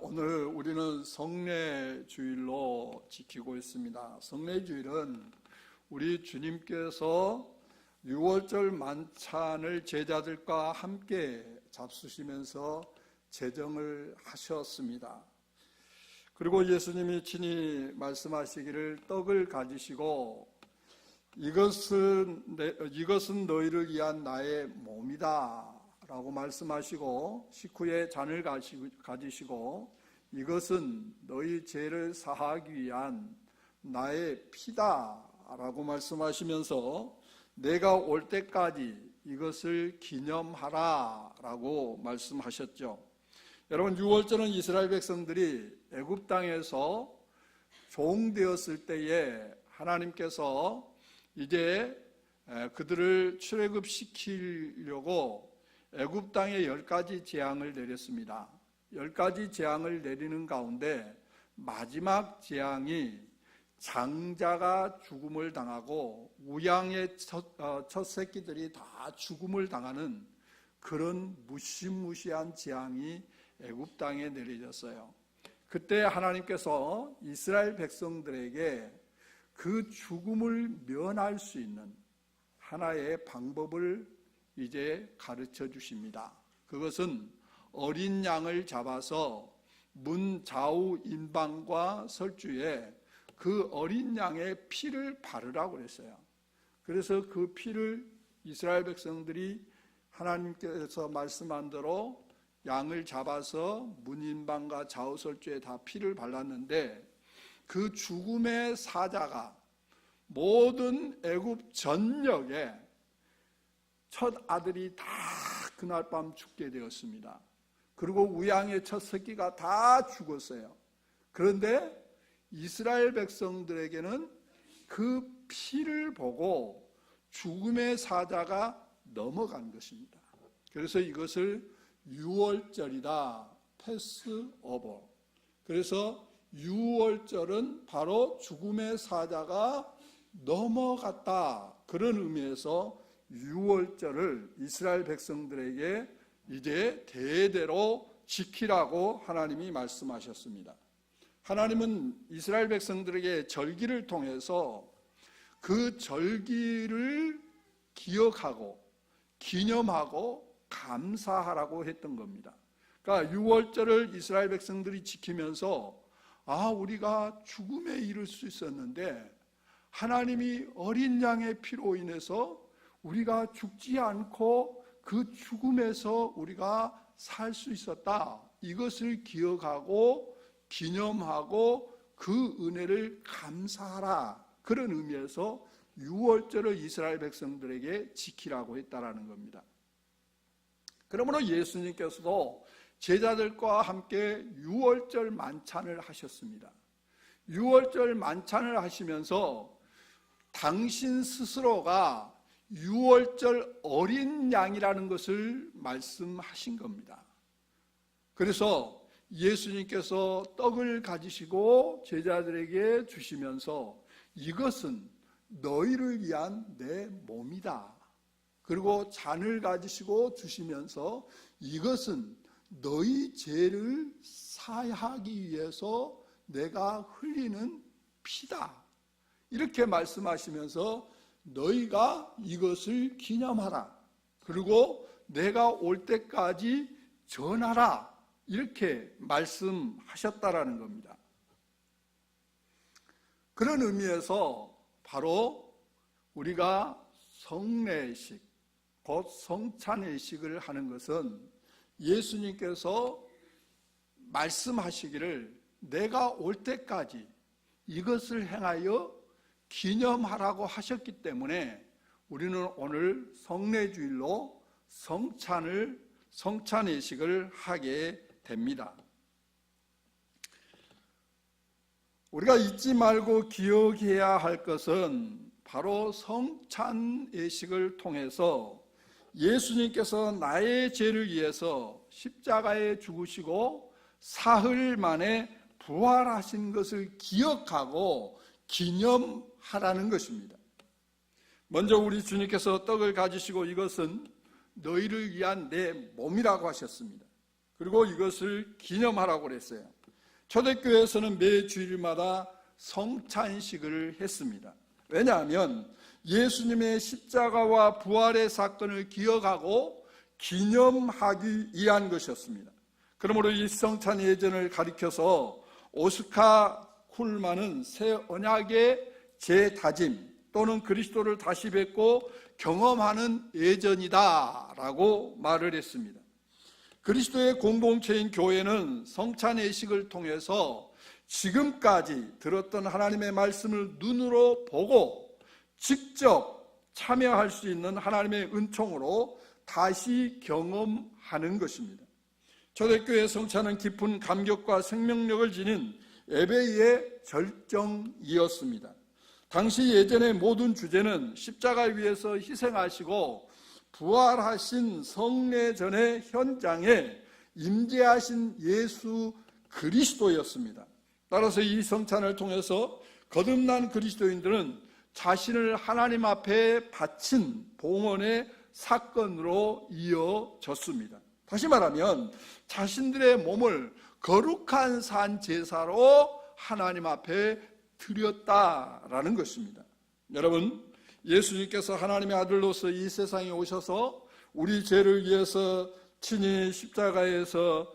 오늘 우리는 성례주일로 지키고 있습니다. 성례주일은 우리 주님께서 6월절 만찬을 제자들과 함께 잡수시면서 제정을 하셨습니다. 그리고 예수님이 친히 말씀하시기를 떡을 가지시고 이것은 너희를 위한 나의 몸이다 라고 말씀하시고 식후에 잔을 가지시고 이것은 너희 죄를 사하기 위한 나의 피다 라고 말씀하시면서 내가 올 때까지 이것을 기념하라 라고 말씀하셨죠. 여러분, 6월절은 이스라엘 백성들이 애굽 땅에서 종되었을 때에 하나님께서 이제 그들을 출애굽시키려고 애굽 땅에 10가지 재앙을 내렸습니다. 10가지 재앙을 내리는 가운데 마지막 재앙이 장자가 죽음을 당하고 우양의 첫 새끼들이 다 죽음을 당하는 그런 무시무시한 재앙이 애굽 땅에 내려졌어요. 그때 하나님께서 이스라엘 백성들에게 그 죽음을 면할 수 있는 하나의 방법을 이제 가르쳐 주십니다. 그것은 어린 양을 잡아서 문 좌우 인방과 설주에 그 어린 양의 피를 바르라고 그랬어요. 그래서 그 피를 이스라엘 백성들이 하나님께서 말씀한 대로 양을 잡아서 문 인방과 좌우 설주에 다 피를 발랐는데 그 죽음의 사자가 모든 애굽 전역에 첫 아들이 다 그날 밤 죽게 되었습니다. 그리고 우양의 첫 새끼가 다 죽었어요. 그런데 이스라엘 백성들에게는 그 피를 보고 죽음의 사자가 넘어간 것입니다. 그래서 이것을 6월절이다, 패스오버. 그래서 6월절은 바로 죽음의 사자가 넘어갔다, 그런 의미에서 6월절을 이스라엘 백성들에게 이제 대대로 지키라고 하나님이 말씀하셨습니다. 하나님은 이스라엘 백성들에게 절기를 통해서 그 절기를 기억하고 기념하고 감사하라고 했던 겁니다. 그러니까 6월절을 이스라엘 백성들이 지키면서 우리가 죽음에 이를 수 있었는데 하나님이 어린 양의 피로 인해서 우리가 죽지 않고 그 죽음에서 우리가 살 수 있었다. 이것을 기억하고 기념하고 그 은혜를 감사하라. 그런 의미에서 6월절을 이스라엘 백성들에게 지키라고 했다라는 겁니다. 그러므로 예수님께서도 제자들과 함께 6월절 만찬을 하셨습니다. 6월절 만찬을 하시면서 당신 스스로가 6월절 어린 양이라는 것을 말씀하신 겁니다. 그래서 예수님께서 떡을 가지시고 제자들에게 주시면서 이것은 너희를 위한 내 몸이다. 그리고 잔을 가지시고 주시면서 이것은 너희 죄를 사하기 위해서 내가 흘리는 피다. 이렇게 말씀하시면서 너희가 이것을 기념하라. 그리고 내가 올 때까지 전하라. 이렇게 말씀하셨다라는 겁니다. 그런 의미에서 바로 우리가 성례식, 곧 성찬의식을 하는 것은 예수님께서 말씀하시기를 내가 올 때까지 이것을 행하여 기념하라고 하셨기 때문에 우리는 오늘 성례주일로 성찬의식을 하게 됩니다. 우리가 잊지 말고 기억해야 할 것은 바로 성찬의식을 통해서 예수님께서 나의 죄를 위해서 십자가에 죽으시고 사흘 만에 부활하신 것을 기억하고 기념하라는 것입니다. 먼저 우리 주님께서 떡을 가지시고 이것은 너희를 위한 내 몸이라고 하셨습니다. 그리고 이것을 기념하라고 그랬어요. 초대교회에서는 매 주일마다 성찬식을 했습니다. 왜냐하면 예수님의 십자가와 부활의 사건을 기억하고 기념하기 위한 것이었습니다. 그러므로 이 성찬 예전을 가리켜서 오스카 쿨만은 새 언약의 재다짐 또는 그리스도를 다시 뵙고 경험하는 예전이다 라고 말을 했습니다. 그리스도의 공동체인 교회는 성찬 예식을 통해서 지금까지 들었던 하나님의 말씀을 눈으로 보고 직접 참여할 수 있는 하나님의 은총으로 다시 경험하는 것입니다. 초대교회 성찬은 깊은 감격과 생명력을 지닌 예배의 절정이었습니다. 당시 예전의 모든 주제는 십자가 위에서 희생하시고 부활하신 성례전의 현장에 임재하신 예수 그리스도였습니다. 따라서 이 성찬을 통해서 거듭난 그리스도인들은 자신을 하나님 앞에 바친 봉헌의 사건으로 이어졌습니다. 다시 말하면 자신들의 몸을 거룩한 산 제사로 하나님 앞에 드렸다라는 것입니다. 여러분, 예수님께서 하나님의 아들로서 이 세상에 오셔서 우리 죄를 위해서 친히 십자가에서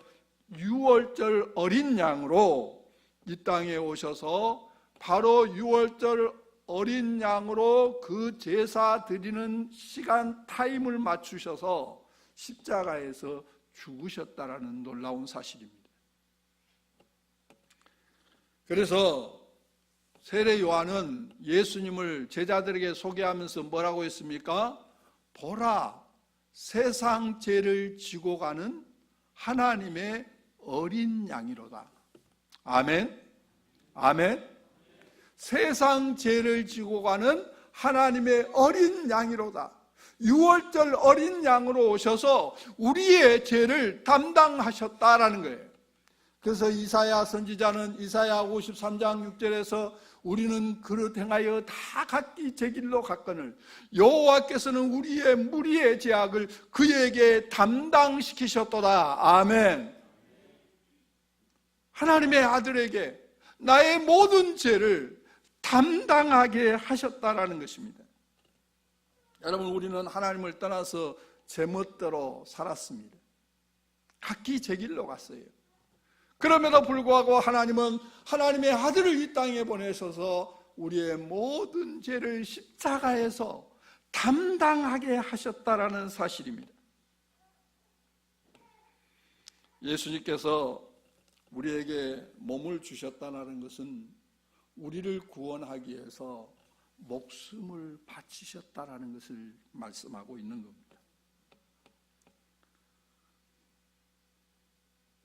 유월절 어린 양으로 이 땅에 오셔서 바로 유월절 어린 양으로 그 제사 드리는 시간 타임을 맞추셔서 십자가에서 죽으셨다라는 놀라운 사실입니다. 그래서 세례 요한은 예수님을 제자들에게 소개하면서 뭐라고 했습니까? 보라, 세상 죄를 지고 가는 하나님의 어린 양이로다. 아멘. 아멘. 세상 죄를 지고 가는 하나님의 어린 양이로다. 유월절 어린 양으로 오셔서 우리의 죄를 담당하셨다라는 거예요. 그래서 이사야 선지자는 이사야 53장 6절에서 우리는 그릇 행하여 다 각기 제 길로 갔거늘 여호와께서는 우리의 무리의 죄악을 그에게 담당시키셨도다. 아멘. 하나님의 아들에게 나의 모든 죄를 담당하게 하셨다라는 것입니다. 여러분, 우리는 하나님을 떠나서 제멋대로 살았습니다. 각기 제 길로 갔어요. 그럼에도 불구하고 하나님은 하나님의 아들을 이 땅에 보내셔서 우리의 모든 죄를 십자가에서 담당하게 하셨다라는 사실입니다. 예수님께서 우리에게 몸을 주셨다는 것은 우리를 구원하기 위해서 목숨을 바치셨다라는 것을 말씀하고 있는 겁니다.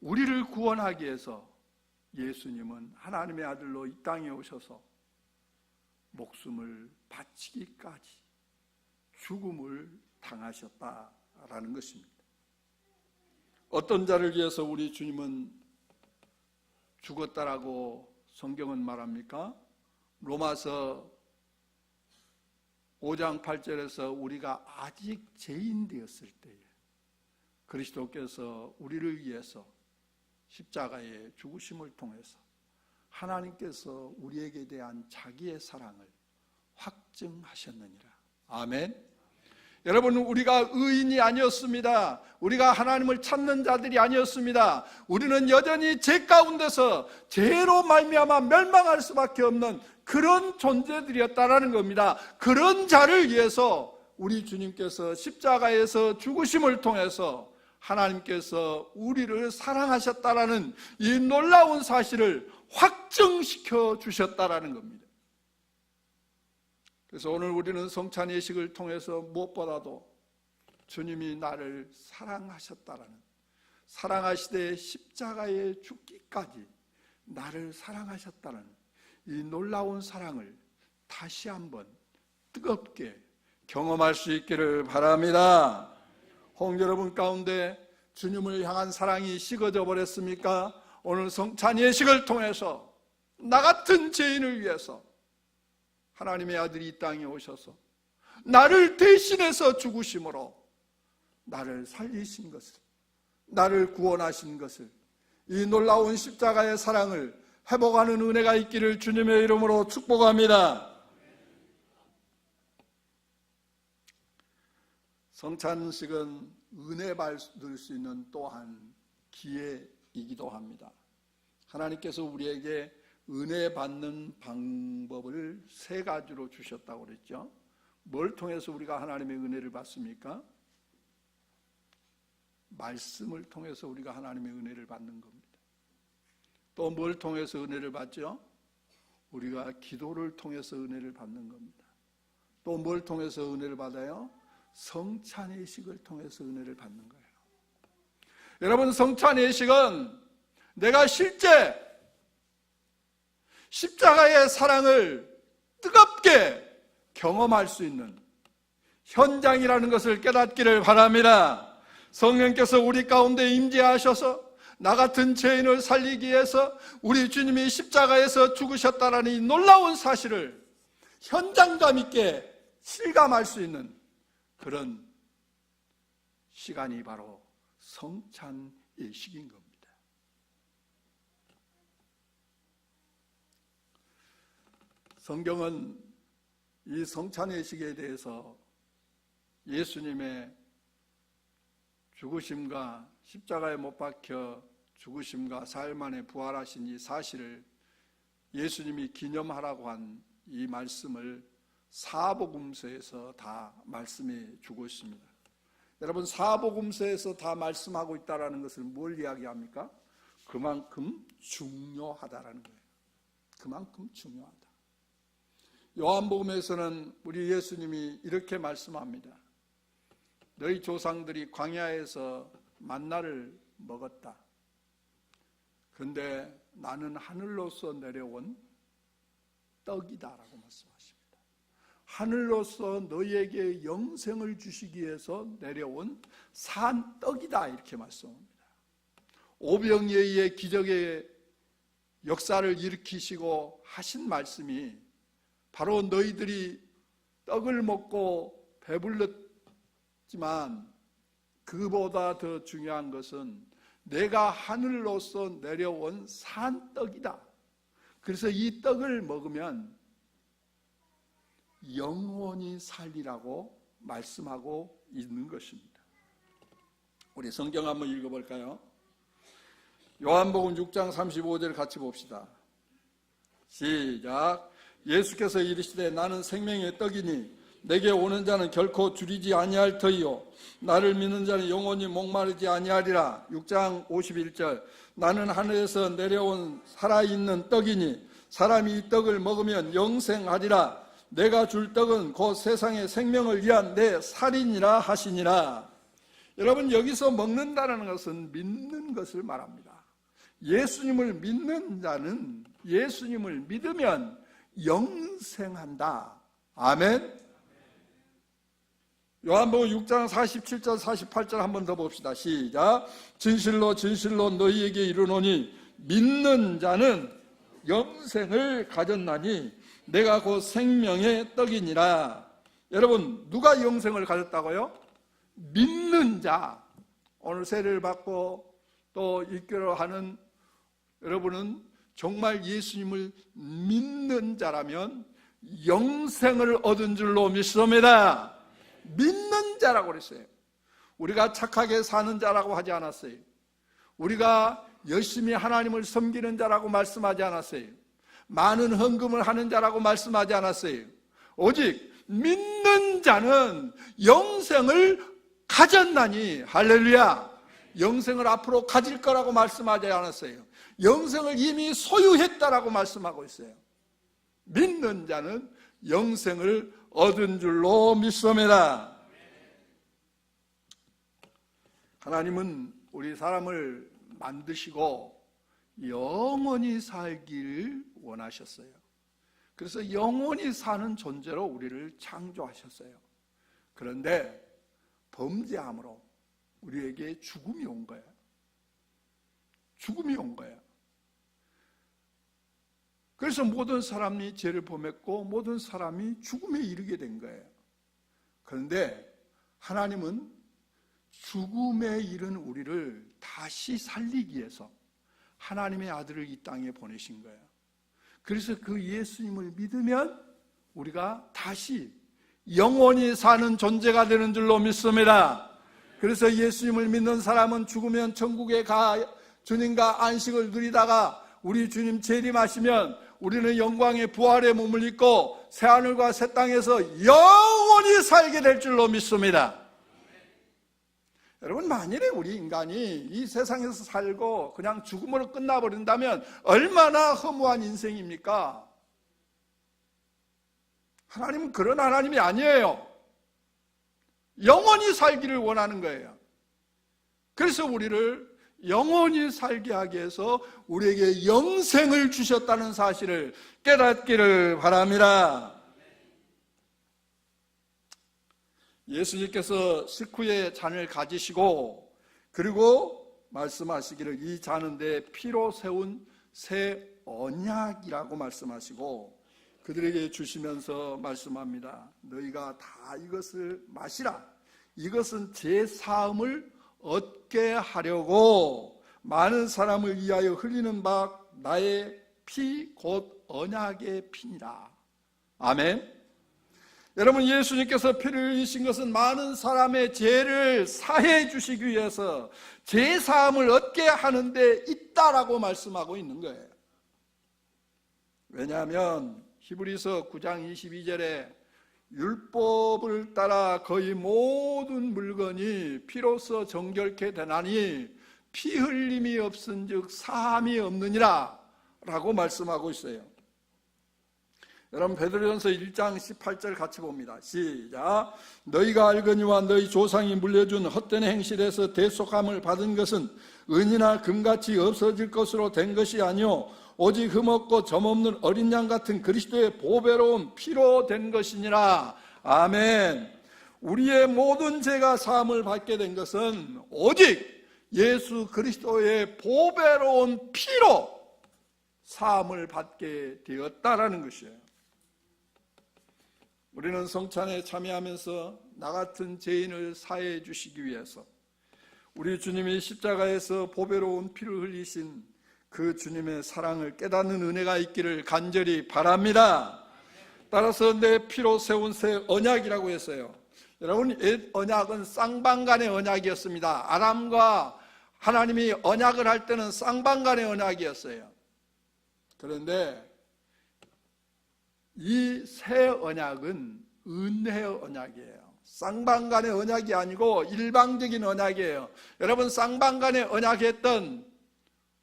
우리를 구원하기 위해서 예수님은 하나님의 아들로 이 땅에 오셔서 목숨을 바치기까지 죽음을 당하셨다라는 것입니다. 어떤 자를 위해서 우리 주님은 죽었다라고 성경은 말합니까? 로마서 5장 8절에서 우리가 아직 죄인 되었을 때에 그리스도께서 우리를 위해서 십자가의 죽으심을 통해서 하나님께서 우리에게 대한 자기의 사랑을 확증하셨느니라. 아멘. 여러분, 우리가 의인이 아니었습니다. 우리가 하나님을 찾는 자들이 아니었습니다. 우리는 여전히 죄 가운데서 죄로 말미암아 멸망할 수밖에 없는 그런 존재들이었다라는 겁니다. 그런 자를 위해서 우리 주님께서 십자가에서 죽으심을 통해서 하나님께서 우리를 사랑하셨다라는 이 놀라운 사실을 확증시켜 주셨다라는 겁니다. 그래서 오늘 우리는 성찬 예식을 통해서 무엇보다도 주님이 나를 사랑하셨다라는, 사랑하시되 십자가에 죽기까지 나를 사랑하셨다는 이 놀라운 사랑을 다시 한번 뜨겁게 경험할 수 있기를 바랍니다. 혹 여러분 가운데 주님을 향한 사랑이 식어져 버렸습니까? 오늘 성찬 예식을 통해서 나 같은 죄인을 위해서 하나님의 아들이 이 땅에 오셔서 나를 대신해서 죽으심으로 나를 살리신 것을 나를 구원하신 것을, 이 놀라운 십자가의 사랑을 회복하는 은혜가 있기를 주님의 이름으로 축복합니다. 성찬식은 은혜 받을 수 있는 또한 기회이기도 합니다. 하나님께서 우리에게 은혜 받는 방법을 3가지로 주셨다고 그랬죠. 뭘 통해서 우리가 하나님의 은혜를 받습니까? 말씀을 통해서 우리가 하나님의 은혜를 받는 겁니다. 또 뭘 통해서 은혜를 받죠? 우리가 기도를 통해서 은혜를 받는 겁니다. 또 뭘 통해서 은혜를 받아요? 성찬예식을 통해서 은혜를 받는 거예요. 여러분, 성찬예식은 내가 실제 십자가의 사랑을 뜨겁게 경험할 수 있는 현장이라는 것을 깨닫기를 바랍니다. 성령께서 우리 가운데 임재하셔서 나 같은 죄인을 살리기 위해서 우리 주님이 십자가에서 죽으셨다라는 이 놀라운 사실을 현장감 있게 실감할 수 있는 그런 시간이 바로 성찬예식인 겁니다. 성경은 이 성찬예식에 대해서 예수님의 죽으심과 십자가에 못 박혀 죽으심과 사흘 만에 부활하신 이 사실을 예수님이 기념하라고 한 이 말씀을 사복음서에서 다 말씀해 주고 있습니다. 여러분, 사복음서에서 다 말씀하고 있다는 것은 뭘 이야기합니까? 그만큼 중요하다라는 거예요. 그만큼 중요하다. 요한복음에서는 우리 예수님이 이렇게 말씀합니다. 너희 조상들이 광야에서 만나를 먹었다. 그런데 나는 하늘로서 내려온 떡이다라고 말씀하십니다. 하늘로서 너희에게 영생을 주시기 위해서 내려온 산 떡이다, 이렇게 말씀합니다. 오병이어의 기적의 역사를 일으키시고 하신 말씀이 바로 너희들이 떡을 먹고 배불렀지만 그보다 더 중요한 것은 내가 하늘로서 내려온 산떡이다. 그래서 이 떡을 먹으면 영원히 살리라고 말씀하고 있는 것입니다. 우리 성경 한번 읽어볼까요? 요한복음 6장 35절 같이 봅시다. 시작. 예수께서 이르시되 나는 생명의 떡이니 내게 오는 자는 결코 줄이지 아니할 터이요 나를 믿는 자는 영원히 목마르지 아니하리라. 6장 51절. 나는 하늘에서 내려온 살아있는 떡이니 사람이 이 떡을 먹으면 영생하리라. 내가 줄 떡은 곧 세상의 생명을 위한 내 살이니라 하시니라. 여러분, 여기서 먹는다는 것은 믿는 것을 말합니다. 예수님을 믿는 자는 예수님을 믿으면 영생한다. 아멘. 요한복음 6장 47절 48절 한 번 더 봅시다. 시작. 진실로 진실로 너희에게 이르노니 믿는 자는 영생을 가졌나니 내가 곧 생명의 떡이니라. 여러분, 누가 영생을 가졌다고요? 믿는 자. 오늘 세례를 받고 또 입교를 하는 여러분은 정말 예수님을 믿는 자라면 영생을 얻은 줄로 믿습니다. 믿는 자라고 그랬어요. 우리가 착하게 사는 자라고 하지 않았어요. 우리가 열심히 하나님을 섬기는 자라고 말씀하지 않았어요. 많은 헌금을 하는 자라고 말씀하지 않았어요. 오직 믿는 자는 영생을 가졌나니, 할렐루야. 영생을 앞으로 가질 거라고 말씀하지 않았어요. 영생을 이미 소유했다라고 말씀하고 있어요. 믿는 자는 영생을 얻은 줄로 믿습니다. 하나님은 우리 사람을 만드시고 영원히 살기를 원하셨어요. 그래서 영원히 사는 존재로 우리를 창조하셨어요. 그런데 범죄함으로 우리에게 죽음이 온 거예요. 죽음이 온 거예요. 그래서 모든 사람이 죄를 범했고 모든 사람이 죽음에 이르게 된 거예요. 그런데 하나님은 죽음에 이른 우리를 다시 살리기 위해서 하나님의 아들을 이 땅에 보내신 거예요. 그래서 그 예수님을 믿으면 우리가 다시 영원히 사는 존재가 되는 줄로 믿습니다. 그래서 예수님을 믿는 사람은 죽으면 천국에 가 주님과 안식을 누리다가 우리 주님 재림하시면 우리는 영광의 부활의 몸을 입고 새하늘과 새 땅에서 영원히 살게 될 줄로 믿습니다. 여러분, 만일에 우리 인간이 이 세상에서 살고 그냥 죽음으로 끝나버린다면 얼마나 허무한 인생입니까? 하나님은 그런 하나님이 아니에요. 영원히 살기를 원하는 거예요. 그래서 우리를 영원히 살게 하기 위해서 우리에게 영생을 주셨다는 사실을 깨닫기를 바랍니다. 예수님께서 식후에 잔을 가지시고 그리고 말씀하시기를 이 잔은 내 피로 세운 새 언약이라고 말씀하시고 그들에게 주시면서 말씀합니다. 너희가 다 이것을 마시라. 이것은 제 사함을 얻게 하려고 많은 사람을 위하여 흘리는 바 나의 피 곧 언약의 피니라. 아멘. 여러분, 예수님께서 피를 흘리신 것은 많은 사람의 죄를 사해 주시기 위해서 죄 사함을 얻게 하는 데 있다라고 말씀하고 있는 거예요. 왜냐하면 히브리서 9장 22절에 율법을 따라 거의 모든 물건이 피로써 정결케 되나니 피 흘림이 없은즉 사함이 없느니라 라고 말씀하고 있어요. 여러분, 베드로전서 1장 18절 같이 봅니다. 시작. 너희가 알거니와 너희 조상이 물려준 헛된 행실에서 대속함을 받은 것은 은이나 금같이 없어질 것으로 된 것이 아니요 오직 흠없고 점없는 어린 양 같은 그리스도의 보배로운 피로 된 것이니라. 아멘. 우리의 모든 죄가 사함을 받게 된 것은 오직 예수 그리스도의 보배로운 피로 사함을 받게 되었다라는 것이에요. 우리는 성찬에 참여하면서 나 같은 죄인을 사해 주시기 위해서 우리 주님이 십자가에서 보배로운 피를 흘리신 그 주님의 사랑을 깨닫는 은혜가 있기를 간절히 바랍니다. 따라서 내 피로 세운 새 언약이라고 했어요. 여러분, 옛 언약은 쌍방간의 언약이었습니다. 아람과 하나님이 언약을 할 때는 쌍방간의 언약이었어요. 그런데 이 새 언약은 은혜의 언약이에요. 쌍방간의 언약이 아니고 일방적인 언약이에요. 여러분, 쌍방간의 언약했던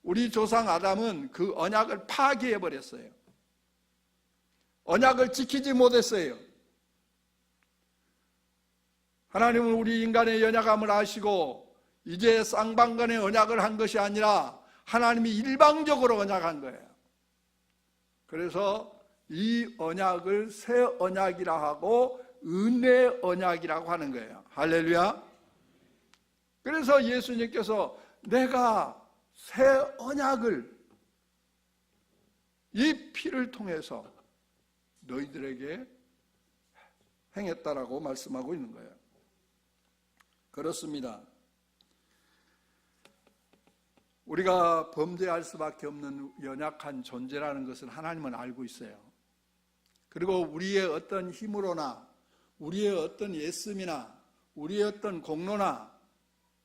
우리 조상 아담은 그 언약을 파기해버렸어요. 언약을 지키지 못했어요. 하나님은 우리 인간의 연약함을 아시고 이제 쌍방간의 언약을 한 것이 아니라 하나님이 일방적으로 언약한 거예요. 그래서 이 언약을 새 언약이라 하고 은혜 언약이라고 하는 거예요. 할렐루야. 그래서 예수님께서 내가 새 언약을 이 피를 통해서 너희들에게 행했다라고 말씀하고 있는 거예요. 그렇습니다. 우리가 범죄할 수밖에 없는 연약한 존재라는 것을 하나님은 알고 있어요. 그리고 우리의 어떤 힘으로나 우리의 어떤 예씀이나 우리의 어떤 공로나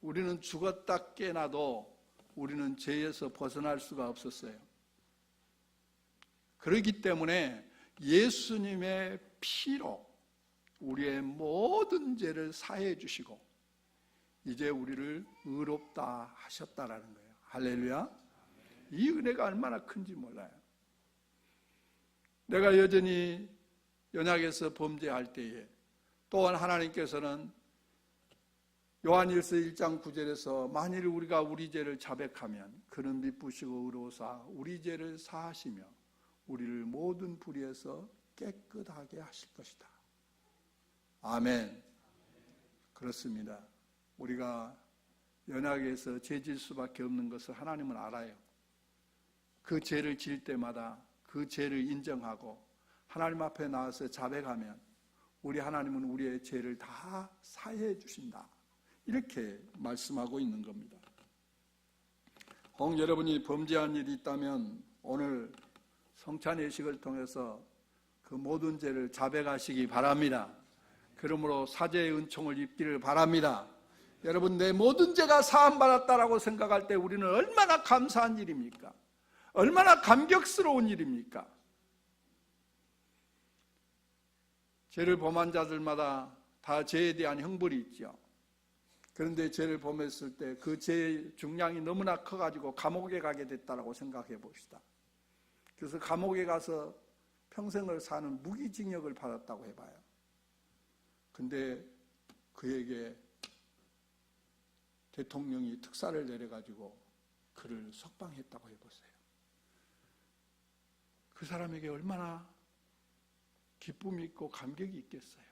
우리는 죽었다 깨나도 우리는 죄에서 벗어날 수가 없었어요. 그렇기 때문에 예수님의 피로 우리의 모든 죄를 사해 주시고 이제 우리를 의롭다 하셨다라는 거예요. 할렐루야. 이 은혜가 얼마나 큰지 몰라요. 내가 여전히 연약해서 범죄할 때에 또한 하나님께서는 요한일서 1장 9절에서 만일 우리가 우리 죄를 자백하면 그는 미쁘시고 의로우사 우리 죄를 사하시며 우리를 모든 불의에서 깨끗하게 하실 것이다. 아멘. 그렇습니다. 우리가 연약해서 죄질 수밖에 없는 것을 하나님은 알아요. 그 죄를 지을 때마다 그 죄를 인정하고 하나님 앞에 나와서 자백하면 우리 하나님은 우리의 죄를 다 사해 주신다. 이렇게 말씀하고 있는 겁니다. 혹 여러분이 범죄한 일이 있다면 오늘 성찬 예식을 통해서 그 모든 죄를 자백하시기 바랍니다. 그러므로 사죄의 은총을 입기를 바랍니다. 여러분, 내 모든 죄가 사함받았다라고 생각할 때 우리는 얼마나 감사한 일입니까? 얼마나 감격스러운 일입니까? 죄를 범한 자들마다 다 죄에 대한 형벌이 있죠. 그런데 죄를 범했을 때 그 죄의 중량이 너무나 커가지고 감옥에 가게 됐다라고 생각해 봅시다. 그래서 감옥에 가서 평생을 사는 무기징역을 받았다고 해봐요. 근데 그에게 대통령이 특사를 내려가지고 그를 석방했다고 해보세요. 그 사람에게 얼마나 기쁨이 있고 감격이 있겠어요.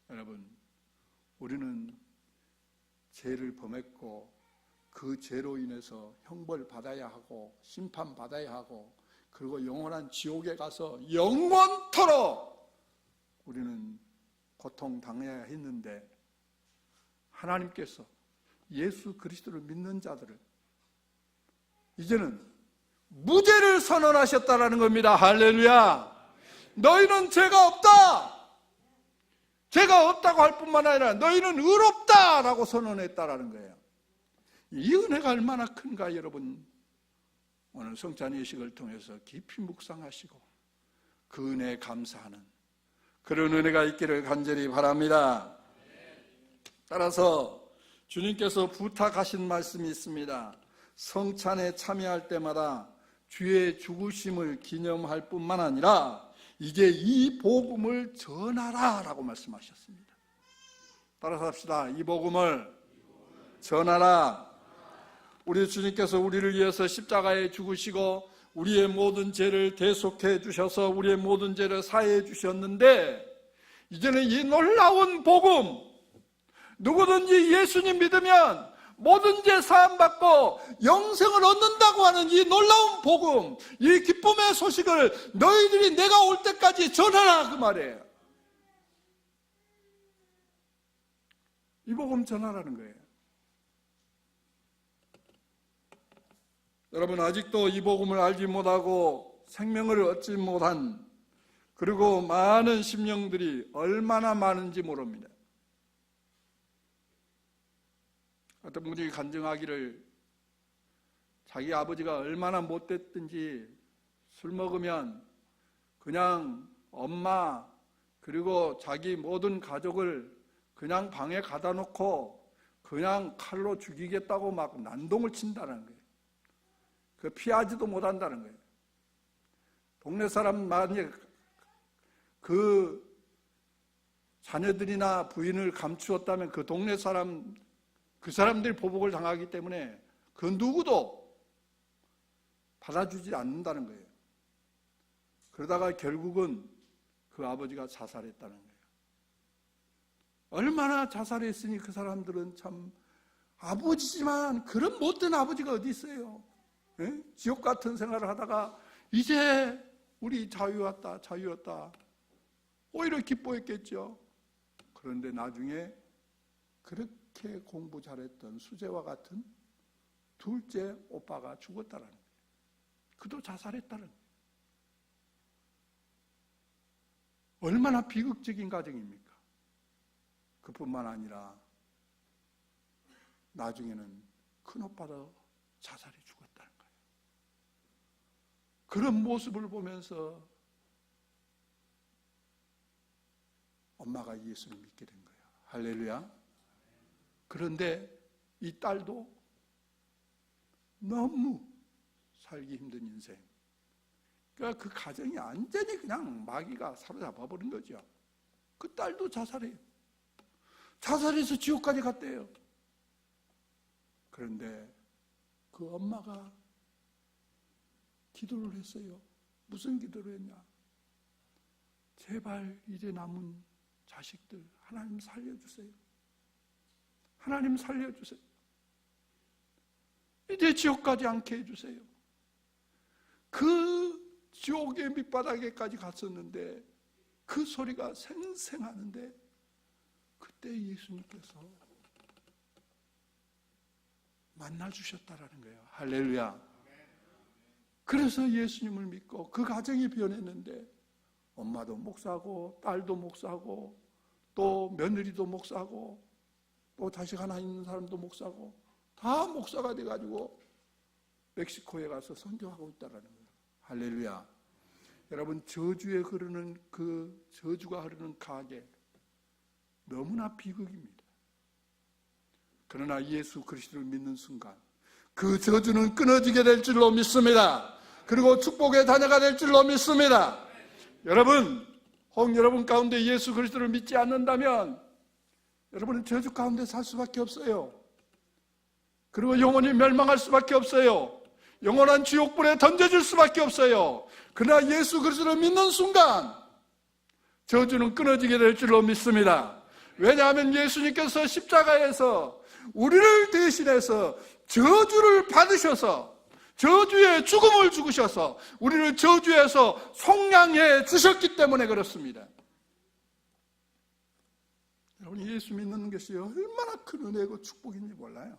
여러분, 우리는 죄를 범했고 그 죄로 인해서 형벌 받아야 하고 심판 받아야 하고 그리고 영원한 지옥에 가서 영원토록 우리는 고통당해야 했는데 하나님께서 예수 그리스도를 믿는 자들을 이제는 무죄를 선언하셨다라는 겁니다. 할렐루야. 너희는 죄가 없다. 죄가 없다고 할 뿐만 아니라 너희는 의롭다라고 선언했다라는 거예요. 이 은혜가 얼마나 큰가 여러분, 오늘 성찬 예식을 통해서 깊이 묵상하시고 그 은혜에 감사하는 그런 은혜가 있기를 간절히 바랍니다. 따라서 주님께서 부탁하신 말씀이 있습니다. 성찬에 참여할 때마다 주의 죽으심을 기념할 뿐만 아니라 이제 이 복음을 전하라 라고 말씀하셨습니다. 따라서 합시다. 이 복음을 전하라. 우리 주님께서 우리를 위해서 십자가에 죽으시고 우리의 모든 죄를 대속해 주셔서 우리의 모든 죄를 사해 주셨는데 이제는 이 놀라운 복음, 누구든지 예수님 믿으면 모든 죄 사함받고 영생을 얻는다고 하는 이 놀라운 복음, 이 기쁨의 소식을 너희들이 내가 올 때까지 전하라 그 말이에요. 이 복음 전하라는 거예요. 여러분, 아직도 이 복음을 알지 못하고 생명을 얻지 못한 그리고 많은 심령들이 얼마나 많은지 모릅니다. 어떤 분이 간증하기를 자기 아버지가 얼마나 못됐든지 술 먹으면 그냥 엄마 그리고 자기 모든 가족을 그냥 방에 가다 놓고 그냥 칼로 죽이겠다고 막 난동을 친다는 거예요. 그 피하지도 못한다는 거예요. 동네 사람 만약 그 자녀들이나 부인을 감추었다면 그 동네 사람 그 사람들이 보복을 당하기 때문에 그 누구도 받아주지 않는다는 거예요. 그러다가 결국은 그 아버지가 자살했다는 거예요. 얼마나 자살했으니 그 사람들은 참 아버지지만 그런 못된 아버지가 어디 있어요. 예? 지옥 같은 생활을 하다가 이제 우리 자유 왔다 오히려 기뻐했겠죠. 그런데 나중에 그렇게 공부 잘했던 수재와 같은 둘째 오빠가 죽었다는 거예요. 그도 자살했다는 거예요. 얼마나 비극적인 가정입니까? 그뿐만 아니라 나중에는 큰 오빠도 자살해 죽었다는 거예요. 그런 모습을 보면서 엄마가 예수를 믿게 된 거예요. 할렐루야. 그런데 이 딸도 너무 살기 힘든 인생. 그러니까 그 가정이 완전히 그냥 마귀가 사로잡아 버린 거죠. 그 딸도 자살해요. 자살해서 지옥까지 갔대요. 그런데 그 엄마가 기도를 했어요. 무슨 기도를 했냐? 제발 이제 남은 자식들 하나님 살려주세요. 하나님 살려주세요. 이제 지옥 가지 않게 해주세요. 그 지옥의 밑바닥에까지 갔었는데 그 소리가 생생하는데 그때 예수님께서 만나 주셨다라는 거예요. 할렐루야. 그래서 예수님을 믿고 그 가정이 변했는데 엄마도 목사고 딸도 목사고 또 며느리도 목사고 또 자식 하나 있는 사람도 목사고 다 목사가 돼가지고 멕시코에 가서 선교하고 있다라는 거예요. 할렐루야. 여러분, 저주에 흐르는 그 저주가 흐르는 가게 너무나 비극입니다. 그러나 예수 그리스도를 믿는 순간 그 저주는 끊어지게 될 줄로 믿습니다. 그리고 축복의 자녀가 될 줄로 믿습니다. 여러분, 혹 여러분 가운데 예수 그리스도를 믿지 않는다면 여러분은 저주 가운데 살 수밖에 없어요. 그리고 영원히 멸망할 수밖에 없어요. 영원한 지옥불에 던져질 수밖에 없어요. 그러나 예수 그리스도를 믿는 순간 저주는 끊어지게 될 줄로 믿습니다. 왜냐하면 예수님께서 십자가에서 우리를 대신해서 저주를 받으셔서 저주의 죽음을 죽으셔서 우리를 저주에서 속량해 주셨기 때문에 그렇습니다. 여러분, 예수 믿는 것이 얼마나 큰 은혜고 축복인지 몰라요.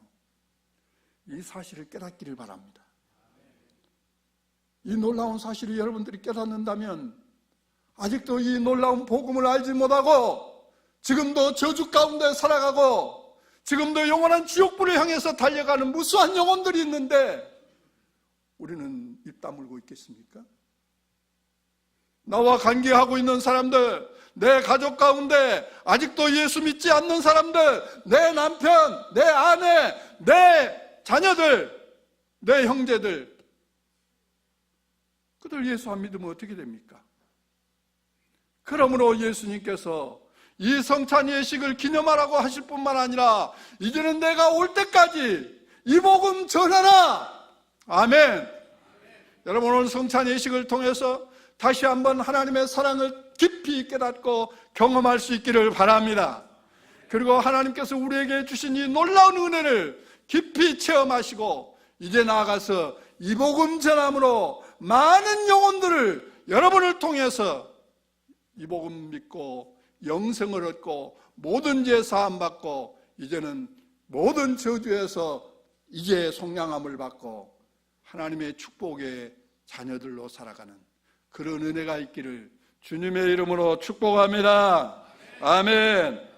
이 사실을 깨닫기를 바랍니다. 이 놀라운 사실을 여러분들이 깨닫는다면 아직도 이 놀라운 복음을 알지 못하고 지금도 저주 가운데 살아가고 지금도 영원한 지옥불을 향해서 달려가는 무수한 영혼들이 있는데 우리는 입 다물고 있겠습니까? 나와 관계하고 있는 사람들, 내 가족 가운데 아직도 예수 믿지 않는 사람들, 내 남편, 내 아내, 내 자녀들, 내 형제들, 그들 예수 안 믿으면 어떻게 됩니까? 그러므로 예수님께서 이 성찬 예식을 기념하라고 하실 뿐만 아니라 이제는 내가 올 때까지 이 복음 전하라. 아멘. 여러분, 오늘 성찬 예식을 통해서 다시 한번 하나님의 사랑을 깊이 깨닫고 경험할 수 있기를 바랍니다. 그리고 하나님께서 우리에게 주신 이 놀라운 은혜를 깊이 체험하시고 이제 나아가서 이 복음 전함으로 많은 영혼들을 여러분을 통해서 이 복음 믿고 영생을 얻고 모든 죄 사함 받고 이제는 모든 저주에서 이제 속량함을 받고 하나님의 축복의 자녀들로 살아가는 그런 은혜가 있기를 주님의 이름으로 축복합니다. 아멘.